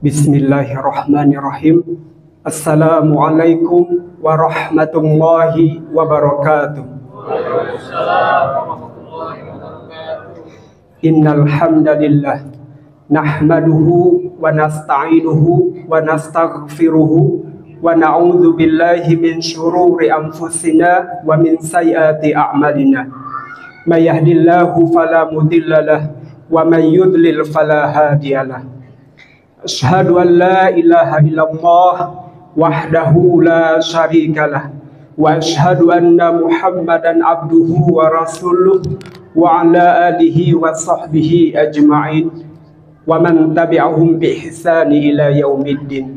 Bismillahirrahmanirrahim. Assalamualaikum warahmatullahi wabarakatuh. Innal hamdalillah nahmaduhu wa nasta'inuhu wa nastaghfiruhu wa na'udzu billahi min syururi anfusina wa min sayyiati a'malina. May yahdihillahu fala mudhillalah wa may yudlil fala hadiyalah. Asyhadu an la ilaha illallah wahdahu la syarikalah wa asyhadu anna Muhammadan abduhu wa rasuluh wa ala alihi wa sahbihi ajma'in wa man tabi'ahum bi ihsani ila yaumiddin.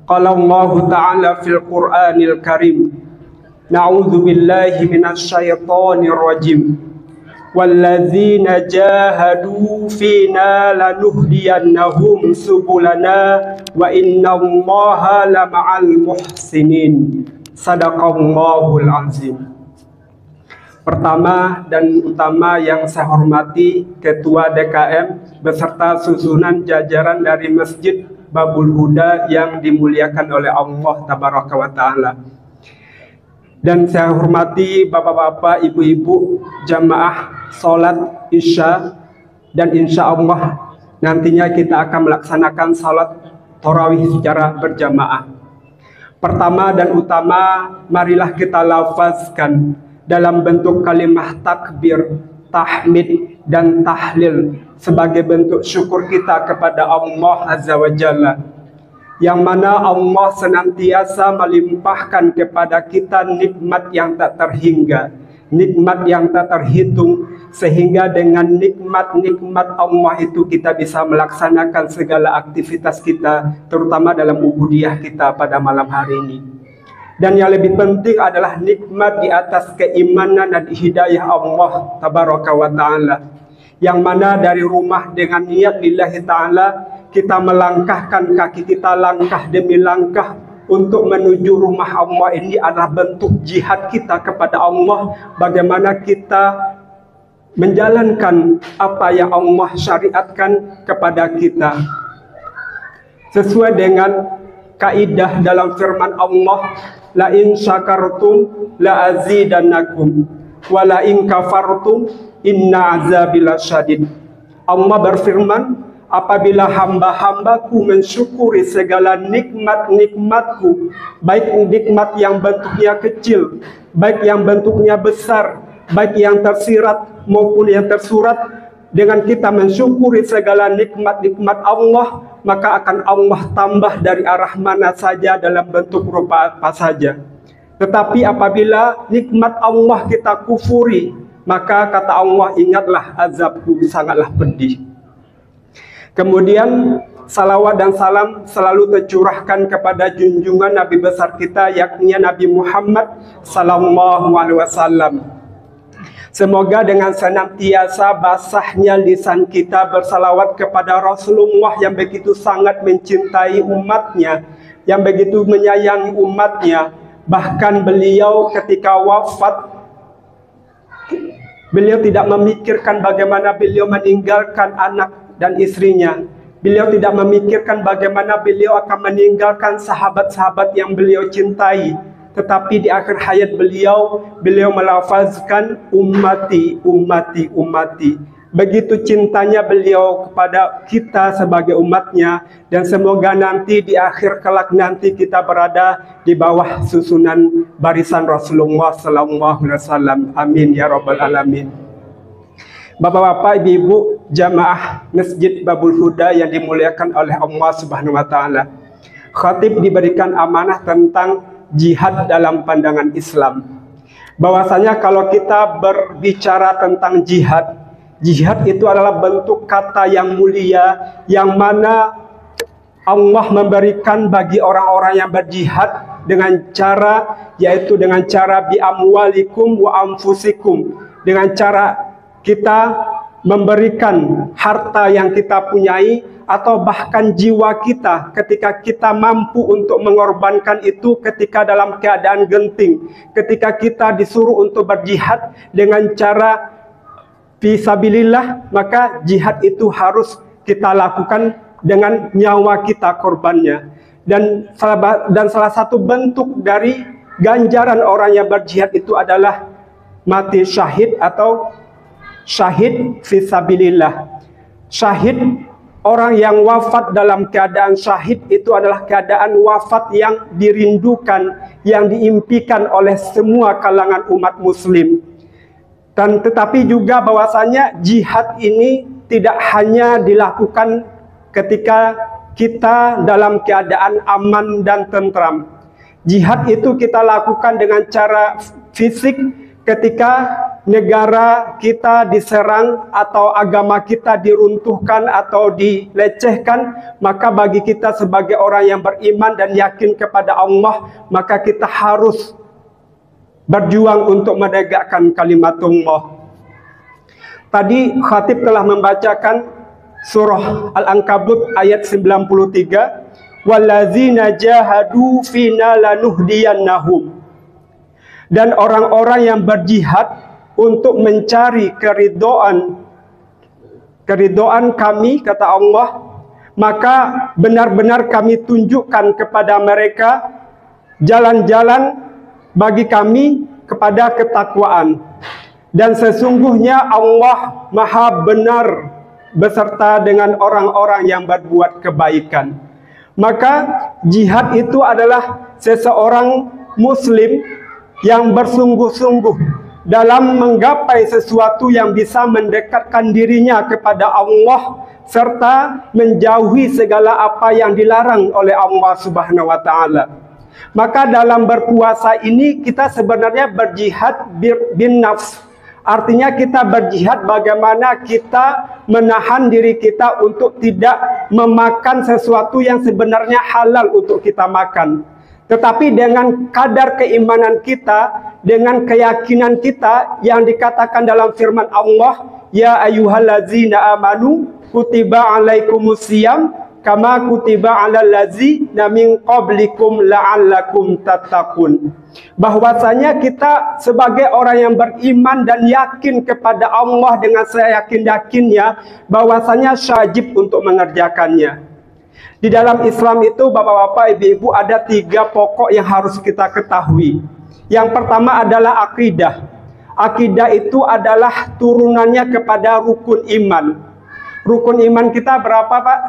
Qala Allah ta'ala fil Qur'anil Karim, na'udzu billahi minasy syaithanir rajim. Walladzina jahadu fina lanuhdiyannahum subulana wa innallaha lama'al muhsinin. Sadaqallahul azim. Pertama dan utama yang saya hormati Ketua DKM beserta susunan jajaran dari Masjid Babul Huda yang dimuliakan oleh Allah Tabaraka wa Ta'ala. Dan saya hormati bapak-bapak, ibu-ibu, jamaah sholat isya, dan insya Allah nantinya kita akan melaksanakan sholat tarawih secara berjamaah. Pertama dan utama, marilah kita lafazkan dalam bentuk kalimah takbir, tahmid, dan tahlil sebagai bentuk syukur kita kepada Allah Azza wa Jalla, yang mana Allah senantiasa melimpahkan kepada kita nikmat yang tak terhingga, nikmat yang tak terhitung, sehingga dengan nikmat-nikmat Allah itu kita bisa melaksanakan segala aktivitas kita, terutama dalam ubudiyah kita pada malam hari ini. Dan yang lebih penting adalah nikmat di atas keimanan dan hidayah Allah Tabaraka wa Ta'ala, yang mana dari rumah dengan niat lillahi ta'ala kita melangkahkan kaki kita langkah demi langkah untuk menuju rumah Allah. Ini adalah bentuk jihad kita kepada Allah, bagaimana kita menjalankan apa yang Allah syariatkan kepada kita sesuai dengan kaidah dalam firman Allah, la in syakartum la azidannakum wa la in kafartum inna azabi lasyadid. Allah berfirman, apabila hamba-hambaku mensyukuri segala nikmat-nikmatku, baik nikmat yang bentuknya kecil, baik yang bentuknya besar, baik yang tersirat maupun yang tersurat, dengan kita mensyukuri segala nikmat-nikmat Allah, maka akan Allah tambah dari arah mana saja dalam bentuk rupa apa saja. Tetapi apabila nikmat Allah kita kufuri, maka kata Allah, ingatlah azabku sangatlah pedih. Kemudian salawat dan salam selalu tercurahkan kepada junjungan Nabi besar kita, yakni Nabi Muhammad sallallahu alaihi wasallam. Semoga dengan senantiasa basahnya lisan kita bersalawat kepada Rasulullah yang begitu sangat mencintai umatnya, yang begitu menyayangi umatnya. Bahkan beliau ketika wafat, beliau tidak memikirkan bagaimana beliau meninggalkan anak dan istrinya. Beliau tidak memikirkan bagaimana beliau akan meninggalkan sahabat-sahabat yang beliau cintai. Tetapi di akhir hayat beliau melafazkan ummati, ummati, ummati. Begitu cintanya beliau kepada kita sebagai umatnya. Dan semoga nanti di akhir kelak nanti kita berada di bawah susunan barisan Rasulullah sallallahu alaihi wasallam. Amin ya rabbal alamin. Bapak-bapak, ibu-ibu, jamaah Masjid Babul Huda yang dimuliakan oleh Allah Subhanahu wa Ta'ala. Khatib diberikan amanah tentang jihad dalam pandangan Islam. Bahwasanya kalau kita berbicara tentang jihad, jihad itu adalah bentuk kata yang mulia, yang mana Allah memberikan bagi orang-orang yang berjihad dengan cara, yaitu dengan cara bi amwalikum wa anfusikum, dengan cara kita memberikan harta yang kita punyai atau bahkan jiwa kita ketika kita mampu untuk mengorbankan itu ketika dalam keadaan genting, ketika kita disuruh untuk berjihad dengan cara fisabilillah, maka jihad itu harus kita lakukan dengan nyawa kita korbannya. Dan salah satu bentuk dari ganjaran orang yang berjihad itu adalah mati syahid atau syahid fisabilillah. Syahid, orang yang wafat dalam keadaan syahid itu adalah keadaan wafat yang dirindukan, yang diimpikan oleh semua kalangan umat muslim. Dan tetapi juga bahwasanya jihad ini tidak hanya dilakukan ketika kita dalam keadaan aman dan tentram. Jihad itu kita lakukan dengan cara fisik ketika negara kita diserang atau agama kita diruntuhkan atau dilecehkan, maka bagi kita sebagai orang yang beriman dan yakin kepada Allah, maka kita harus berjuang untuk menegakkan kalimatullah. Tadi khatib telah membacakan surah Al-Ankabut ayat 93, wallazina jahadu fina lanuhdiyannahum. Dan orang-orang yang berjihad untuk mencari keridhaan kami, kata Allah, maka benar-benar kami tunjukkan kepada mereka jalan-jalan bagi kami kepada ketakwaan. Dan sesungguhnya Allah Maha benar beserta dengan orang-orang yang berbuat kebaikan. Maka jihad itu adalah seseorang muslim yang bersungguh-sungguh dalam menggapai sesuatu yang bisa mendekatkan dirinya kepada Allah serta menjauhi segala apa yang dilarang oleh Allah Subhanahu wa taala. Maka dalam berpuasa ini kita sebenarnya berjihad bin nafs. Artinya kita berjihad bagaimana kita menahan diri kita untuk tidak memakan sesuatu yang sebenarnya halal untuk kita makan. Tetapi dengan kadar keimanan kita, dengan keyakinan kita yang dikatakan dalam firman Allah, ya ayyuhallazina amanu kutiba alaikumusiyam kama kutiba alal ladzina min qablikum la'allakum tattaqun. Bahwasanya kita sebagai orang yang beriman dan yakin kepada Allah dengan seyakin-yakinnya, bahwasanya wajib untuk mengerjakannya. Di dalam Islam itu Bapak-bapak, Ibu-ibu, ada 3 pokok yang harus kita ketahui. Yang pertama adalah akidah. Akidah itu adalah turunannya kepada rukun iman. Rukun iman kita berapa, Pak?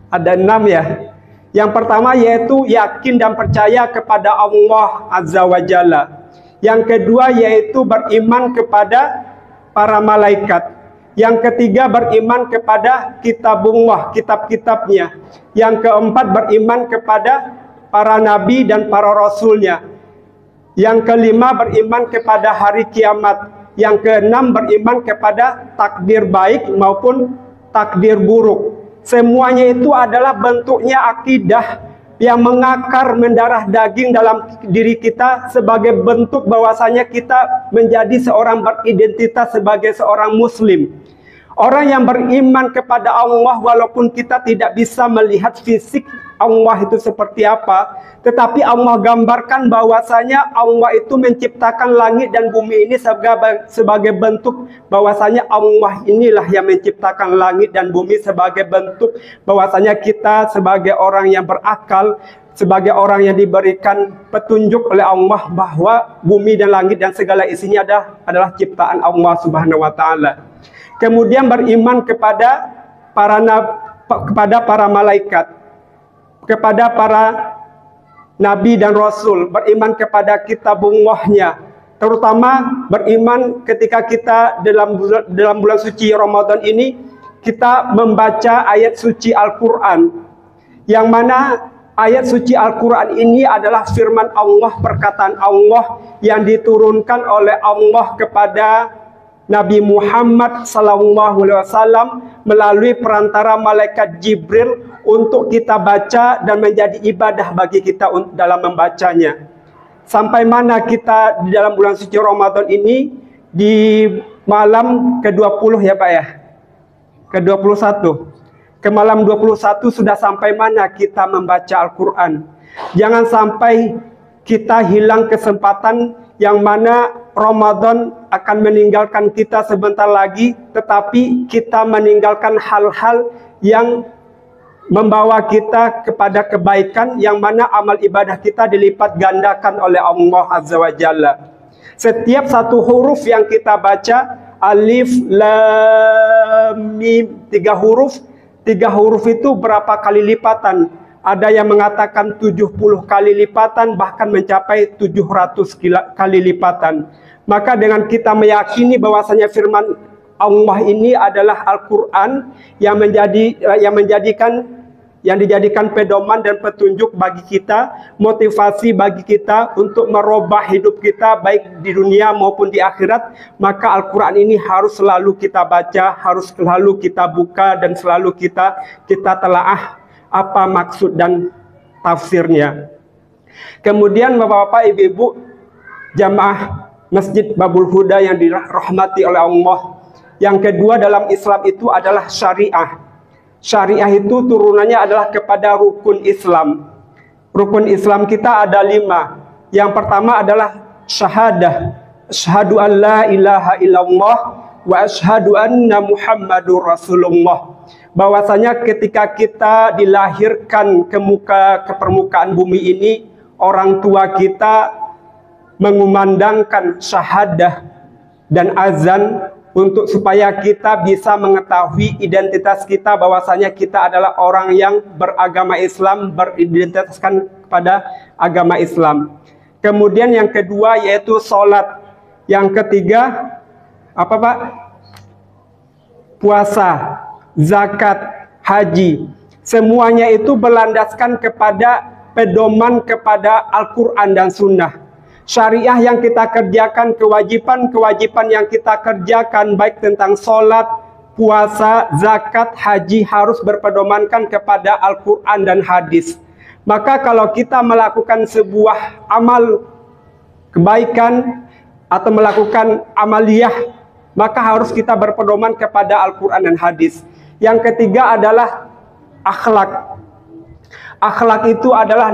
Ada 6 ya. Yang pertama yaitu yakin dan percaya kepada Allah Azza wa Jalla. Yang kedua yaitu beriman kepada para malaikat. Yang ketiga beriman kepada kitabullah, kitab-kitabnya. Yang keempat beriman kepada para nabi dan para rasulnya. Yang kelima beriman kepada hari kiamat. Yang keenam beriman kepada takdir baik maupun takdir buruk. Semuanya itu adalah bentuknya akidah yang mengakar mendarah daging dalam diri kita sebagai bentuk bahwasanya kita menjadi seorang beridentitas sebagai seorang muslim. Orang yang beriman kepada Allah walaupun kita tidak bisa melihat fisik Allah itu seperti apa, tetapi Allah gambarkan bahwasanya Allah itu menciptakan langit dan bumi ini sebagai bentuk bahwasanya Allah inilah yang menciptakan langit dan bumi, sebagai bentuk bahwasanya kita sebagai orang yang berakal, sebagai orang yang diberikan petunjuk oleh Allah bahwa bumi dan langit dan segala isinya adalah ciptaan Allah Subhanahu wa taala. Kemudian beriman kepada para malaikat, kepada para nabi dan rasul, beriman kepada kitabullahnya, terutama beriman ketika kita dalam bulan suci Ramadan ini kita membaca ayat suci Al-Quran, yang mana ayat suci Al-Quran ini adalah firman Allah, perkataan Allah yang diturunkan oleh Allah kepada Nabi Muhammad SAW melalui perantara malaikat Jibril untuk kita baca dan menjadi ibadah bagi kita dalam membacanya. Sampai mana kita di dalam bulan suci Ramadan ini di malam ke-20 ya Pak ya? Ke-21. Ke malam 21 sudah sampai mana kita membaca Al-Quran. Jangan sampai kita hilang kesempatan yang mana Ramadan akan meninggalkan kita sebentar lagi, tetapi kita meninggalkan hal-hal yang membawa kita kepada kebaikan yang mana amal ibadah kita dilipat gandakan oleh Allah Azza wa Jalla. Setiap satu huruf yang kita baca, alif, lam, mim, 3 huruf itu berapa kali lipatan? Ada yang mengatakan 70 kali lipatan, bahkan mencapai 700 kali lipatan. Maka dengan kita meyakini bahwasanya firman Allah ini adalah Al-Quran yang dijadikan pedoman dan petunjuk bagi kita, motivasi bagi kita untuk merubah hidup kita baik di dunia maupun di akhirat, maka Al-Quran ini harus selalu kita baca, harus selalu kita buka, dan selalu kita telaah apa maksud dan tafsirnya. Kemudian Bapak-bapak, Ibu-ibu, jamaah Masjid Babul Huda yang dirahmati oleh Allah, yang kedua dalam Islam itu adalah syariah. Syariah itu turunannya adalah kepada rukun Islam. Rukun Islam kita ada 5. Yang pertama adalah syahadah. Asyhadu an la ilaha illallah wa asyhadu anna Muhammadur Rasulullah. Bahwasanya ketika kita dilahirkan ke permukaan bumi ini, orang tua kita mengumandangkan syahadah dan azan untuk supaya kita bisa mengetahui identitas kita, bahwasanya kita adalah orang yang beragama Islam, beridentitaskan kepada agama Islam. Kemudian yang kedua yaitu sholat. Yang ketiga apa Pak? Puasa, zakat, haji. Semuanya itu berlandaskan kepada pedoman kepada Al-Quran dan Sunnah. Syariah yang kita kerjakan, kewajiban yang kita kerjakan, baik tentang sholat, puasa, zakat, haji, harus berpedomankan kepada Al-Quran dan hadis. Maka kalau kita melakukan sebuah amal kebaikan atau melakukan amaliyah, maka harus kita berpedoman kepada Al-Quran dan hadis. Yang ketiga adalah akhlak. Akhlak itu adalah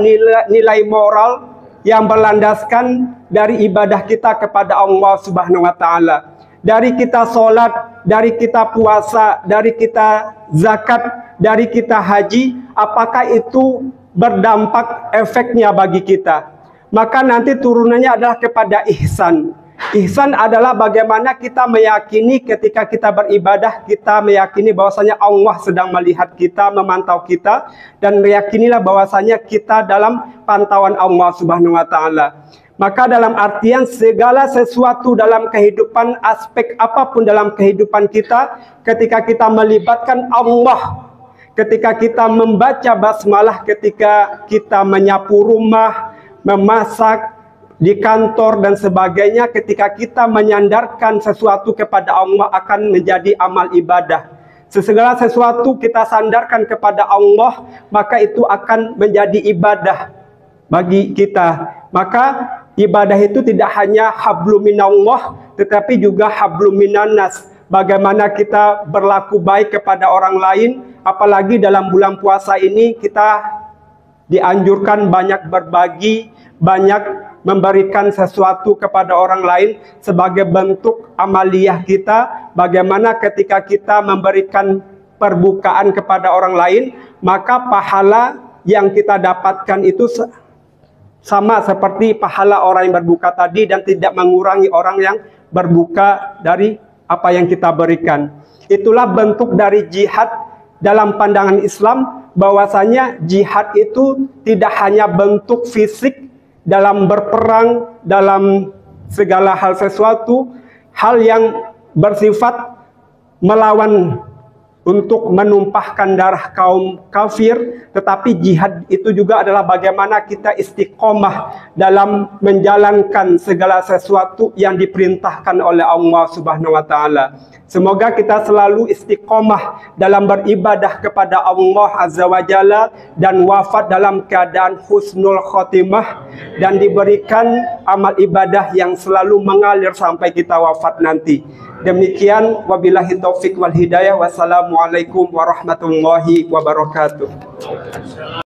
nilai moral yang berlandaskan dari ibadah kita kepada Allah Subhanahu wa Ta'ala. Dari kita sholat, dari kita puasa, dari kita zakat, dari kita haji, apakah itu berdampak efeknya bagi kita? Maka nanti turunannya adalah kepada ihsan. Ihsan adalah bagaimana kita meyakini ketika kita beribadah, kita meyakini bahwasanya Allah sedang melihat kita, memantau kita, dan meyakinilah bahwasanya kita dalam pantauan Allah Subhanahu wa Ta'ala. Maka dalam artian segala sesuatu dalam kehidupan, aspek apapun dalam kehidupan kita, ketika kita melibatkan Allah, ketika kita membaca basmalah, ketika kita menyapu rumah, memasak, di kantor dan sebagainya, ketika kita menyandarkan sesuatu kepada Allah akan menjadi amal ibadah. Segala sesuatu kita sandarkan kepada Allah, maka itu akan menjadi ibadah bagi kita. Maka ibadah itu tidak hanya hablum minallah, tetapi juga hablum minannas. Bagaimana kita berlaku baik kepada orang lain, apalagi dalam bulan puasa ini kita dianjurkan banyak berbagi, banyak memberikan sesuatu kepada orang lain sebagai bentuk amaliyah kita. Bagaimana ketika kita memberikan perbukaan kepada orang lain, maka pahala yang kita dapatkan itu sama seperti pahala orang yang berbuka tadi, dan tidak mengurangi orang yang berbuka dari apa yang kita berikan. Itulah bentuk dari jihad dalam pandangan Islam, bahwasanya jihad itu tidak hanya bentuk fisik dalam berperang, dalam segala hal sesuatu, hal yang bersifat melawan untuk menumpahkan darah kaum kafir, tetapi jihad itu juga adalah bagaimana kita istiqomah dalam menjalankan segala sesuatu yang diperintahkan oleh Allah Subhanahu wa Ta'ala. Semoga kita selalu istiqomah dalam beribadah kepada Allah Azza wa Jalla dan wafat dalam keadaan husnul khotimah, dan diberikan amal ibadah yang selalu mengalir sampai kita wafat nanti. Demikian, wabillahi taufik wal hidayah. Wassalamualaikum warahmatullahi wabarakatuh.